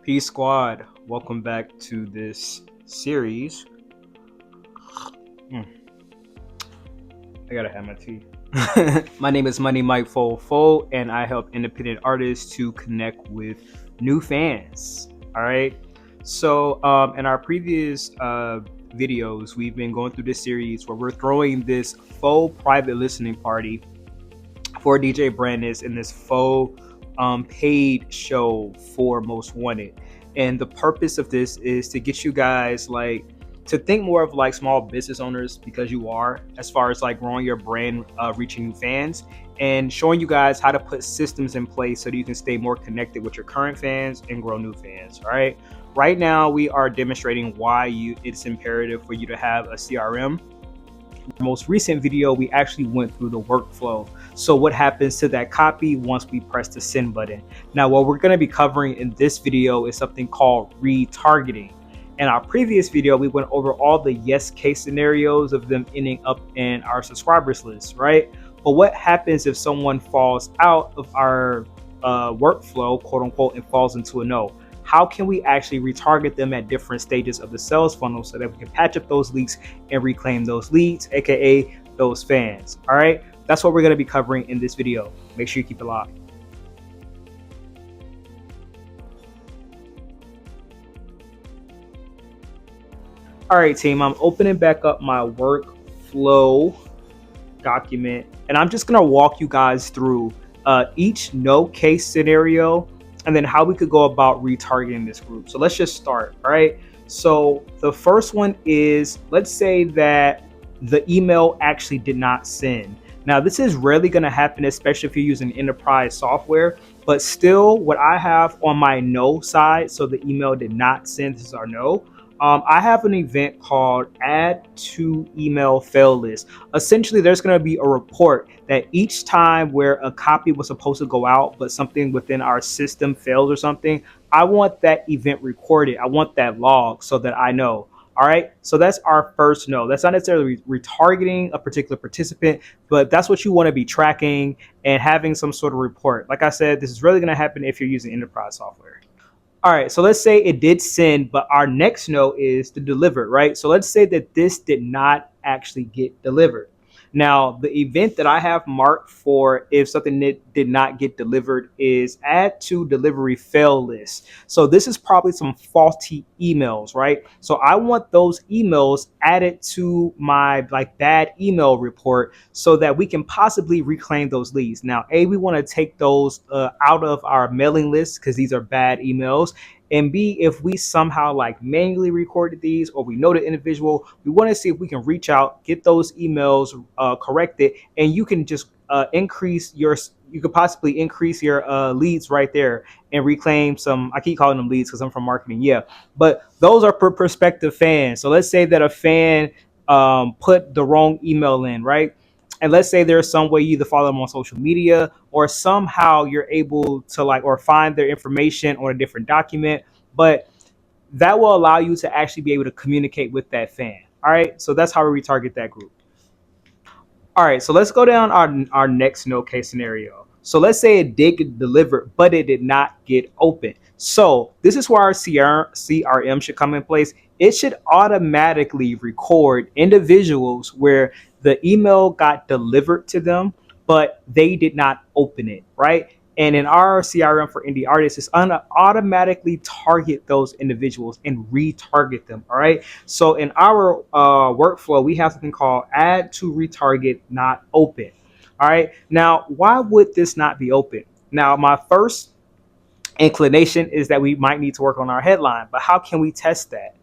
Peace Squad, welcome back to this series. I gotta have my tea. My name is Money Mike Faux, and I help independent artists to connect with new fans. All right. So, in our previous videos, we've been going through this series where we're throwing this faux private listening party for DJ Brandis in this faux paid show for Most Wanted. And the purpose of this is to get you guys to think more of small business owners, because you are, as far as growing your brand, reaching new fans, and showing you guys how to put systems in place so that you can stay more connected with your current fans and grow new fans. All right. Right now, we are demonstrating why it's imperative for you to have a CRM. Most recent video, we actually went through the workflow. So what happens to that copy once we press the send button? Now, what we're going to be covering in this video is something called retargeting. In our previous video, we went over all the yes case scenarios of them ending up in our subscribers list, right? But what happens if someone falls out of our workflow, quote unquote, and falls into a no? How can we actually retarget them at different stages of the sales funnel so that we can patch up those leaks and reclaim those leads, aka those fans? All right, that's what we're going to be covering in this video. Make sure you keep it locked. All right, team, I'm opening back up my workflow document, and I'm just going to walk you guys through each no case scenario and then how we could go about retargeting this group. So let's just start. All right. So the first one is, let's say that the email actually did not send. Now, this is rarely going to happen, especially if you're using enterprise software, but still what I have on my no side, so the email did not send, this is our no. I have an event called Add to Email Fail List. Essentially, there's going to be a report that each time where a copy was supposed to go out, but something within our system failed or something, I want that event recorded. I want that log so that I know. All right. So that's our first no. That's not necessarily retargeting a particular participant, but that's what you want to be tracking and having some sort of report. Like I said, this is really going to happen if you're using enterprise software. All right, so let's say it did send, but our next no is to deliver, right? So let's say that this did not actually get delivered. Now, the event that I have marked for if something did not get delivered is add to delivery fail list. So this is probably some faulty emails, right? So I want those emails added to my bad email report so that we can possibly reclaim those leads. Now, we want to take those out of our mailing list because these are bad emails. And B, if we somehow manually recorded these, or we know the individual, we want to see if we can reach out, get those emails corrected, and you can just you could possibly increase your leads right there and reclaim some. I keep calling them leads because I'm from marketing. Yeah, but those are prospective fans. So let's say that a fan put the wrong email in, right? And let's say there's some way you either follow them on social media or somehow you're able to or find their information on a different document, but that will allow you to actually be able to communicate with that fan. All right. So that's how we retarget that group. All right. So let's go down our next no case scenario. So let's say it did get delivered, but it did not get open. So this is where our CRM should come in place. It should automatically record individuals where the email got delivered to them, but they did not open it, right? And in our CRM for indie artists, it's going to automatically target those individuals and retarget them, all right? So in our workflow, we have something called add to retarget not open, all right? Now, why would this not be open? Now, my first inclination is that we might need to work on our headline, but how can we test that?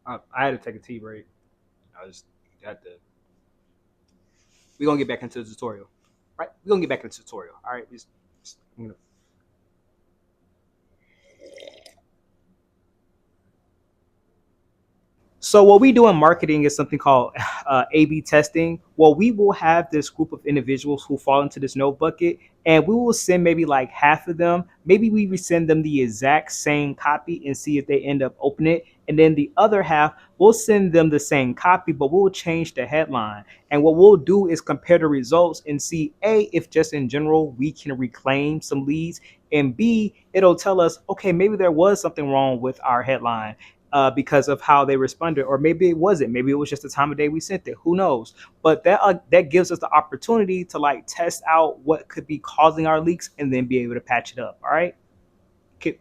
I had to take a tea break. I just had to. We're gonna get back into the tutorial, right? We're gonna get back into the tutorial. All right. I'm gonna... So what we do in marketing is something called A/B testing. Well, we will have this group of individuals who fall into this no bucket, and we will send maybe half of them. Maybe we send them the exact same copy and see if they end up opening it. and then the other half we'll send them the same copy, but we'll change the headline. And what we'll do is compare the results and see A, if just in general we can reclaim some leads, and B, it'll tell us, okay, maybe there was something wrong with our headline. Because of how they responded, or maybe it wasn't. Maybe it was just the time of day we sent it. Who knows? But that gives us the opportunity to like test out what could be causing our leaks and then be able to patch it up. All right. Okay.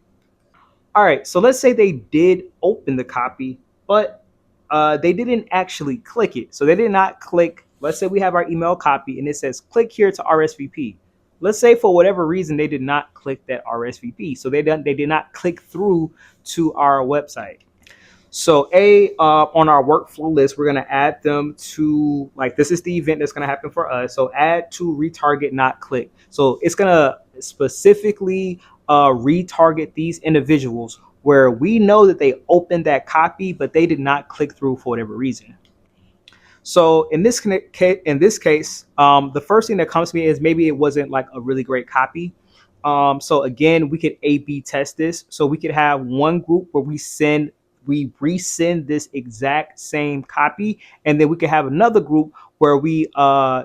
All right. So let's say they did open the copy, but they didn't actually click it. So they did not click. Let's say we have our email copy and it says click here to RSVP. Let's say for whatever reason they did not click that RSVP. So they did not click through to our website. So on our workflow list, we're gonna add them to, like, this is the event that's gonna happen for us. So add to retarget, not click. So it's gonna specifically retarget these individuals where we know that they opened that copy, but they did not click through for whatever reason. So in this case, the first thing that comes to me is maybe it wasn't like a really great copy. So again, we could A/B test this. So we could have one group where we resend this exact same copy, and then we could have another group where we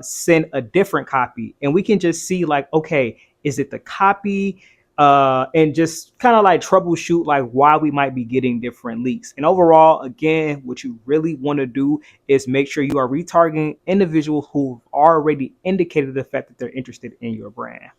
send a different copy, and we can just see like, okay, is it the copy? And just kind of like troubleshoot like why we might be getting different leaks. And overall, again, what you really want to do is make sure you are retargeting individuals who've already indicated the fact that they're interested in your brand.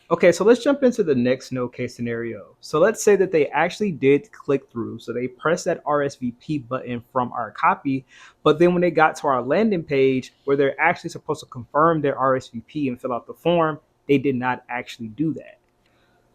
Okay, so let's jump into the next no case scenario. So let's say that they actually did click through. So they pressed that RSVP button from our copy, but then when they got to our landing page where they're actually supposed to confirm their RSVP and fill out the form, they did not actually do that.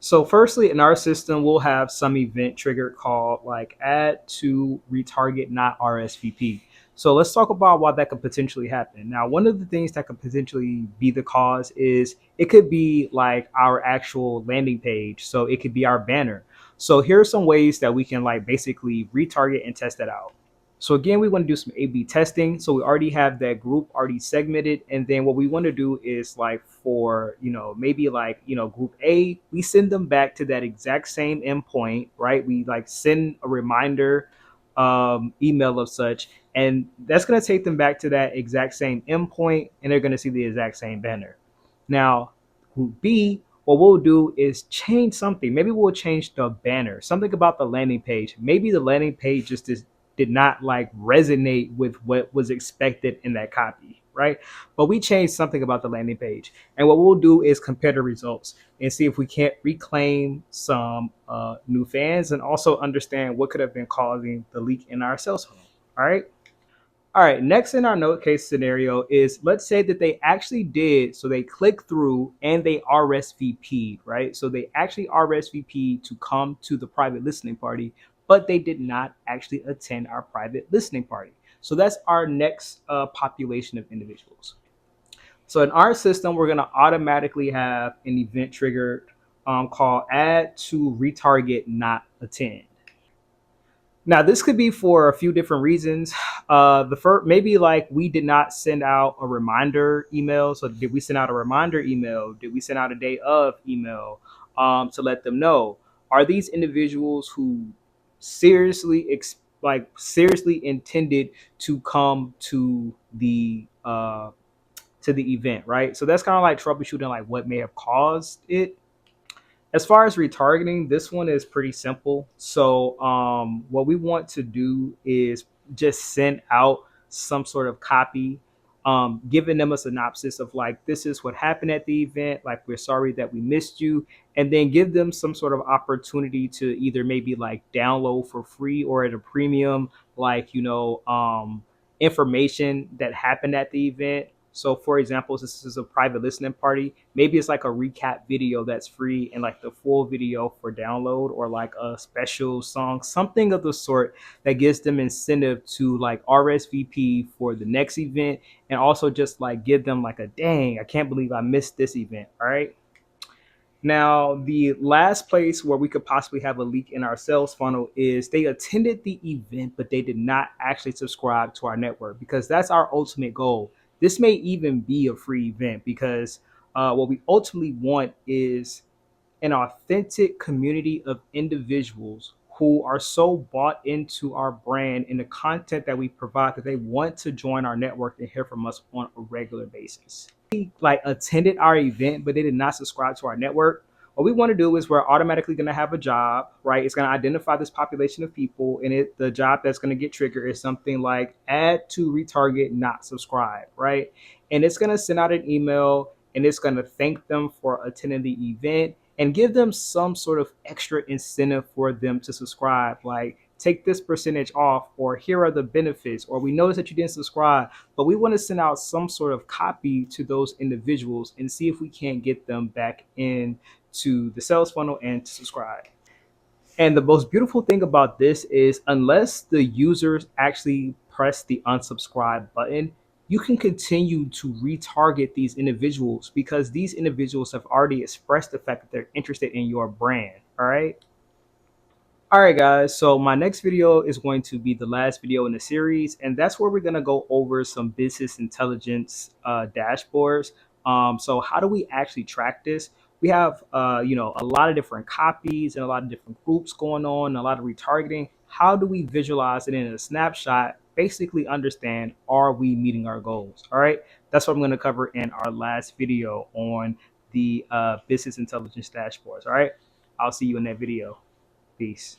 So firstly, in our system, we'll have some event trigger called like add to retarget not RSVP. So let's talk about why that could potentially happen. Now, one of the things that could potentially be the cause is it could be like our actual landing page. So it could be our banner. So here are some ways that we can like basically retarget and test that out. So again, we want to do some A/B testing. So we already have that group already segmented. And then what we want to do is like for, maybe like, group A, we send them back to that exact same endpoint, right? We like send a reminder email of such, and that's going to take them back to that exact same endpoint, and they're going to see the exact same banner. Now, group B, what we'll do is change something. Maybe we'll change the banner, something about the landing page. Maybe the landing page just did not like resonate with what was expected in that copy, right? But we changed something about the landing page. And what we'll do is compare the results and see if we can't reclaim some new fans and also understand what could have been causing the leak in our sales funnel. All right. All right, next in our note case scenario is, let's say that they actually did, so they clicked through and they RSVP'd, right? So they actually RSVP'd to come to the private listening party, but they did not actually attend our private listening party. So that's our next population of individuals. So in our system, we're going to automatically have an event triggered called add to retarget not attend. Now, this could be for a few different reasons. The first, maybe like we did not send out a reminder email. So, did we send out a reminder email? Did we send out a day of email to let them know? Are these individuals who seriously intended to come to the event, right? So that's kind of like troubleshooting like what may have caused it. As far as retargeting, this one is pretty simple. So what we want to do is just send out some sort of copy, giving them a synopsis of like, this is what happened at the event. Like, we're sorry that we missed you. And then give them some sort of opportunity to either maybe like download for free or at a premium, like, information that happened at the event. So, for example, this is a private listening party. Maybe it's like a recap video that's free and like the full video for download, or like a special song, something of the sort that gives them incentive to like RSVP for the next event, and also just like give them like a dang, I can't believe I missed this event. All right. Now, the last place where we could possibly have a leak in our sales funnel is they attended the event, but they did not actually subscribe to our network, because that's our ultimate goal. This may even be a free event, because what we ultimately want is an authentic community of individuals who are so bought into our brand and the content that we provide that they want to join our network and hear from us on a regular basis. Like attended our event, but they did not subscribe to our network. What we want to do is we're automatically going to have a job, right? It's going to identify this population of people, and the job that's going to get triggered is something like add to retarget, not subscribe, right? And it's going to send out an email and it's going to thank them for attending the event and give them some sort of extra incentive for them to subscribe, like take this percentage off, or here are the benefits, or we noticed that you didn't subscribe, but we want to send out some sort of copy to those individuals and see if we can't get them back in to the sales funnel and to subscribe. And the most beautiful thing about this is unless the users actually press the unsubscribe button, you can continue to retarget these individuals because these individuals have already expressed the fact that they're interested in your brand. All right. All right, guys. So my next video is going to be the last video in the series, and that's where we're going to go over some business intelligence dashboards. So how do we actually track this? We have, a lot of different copies and a lot of different groups going on, a lot of retargeting. How do we visualize it in a snapshot? Basically understand, are we meeting our goals? All right. That's what I'm going to cover in our last video on the business intelligence dashboards. All right. I'll see you in that video. Peace.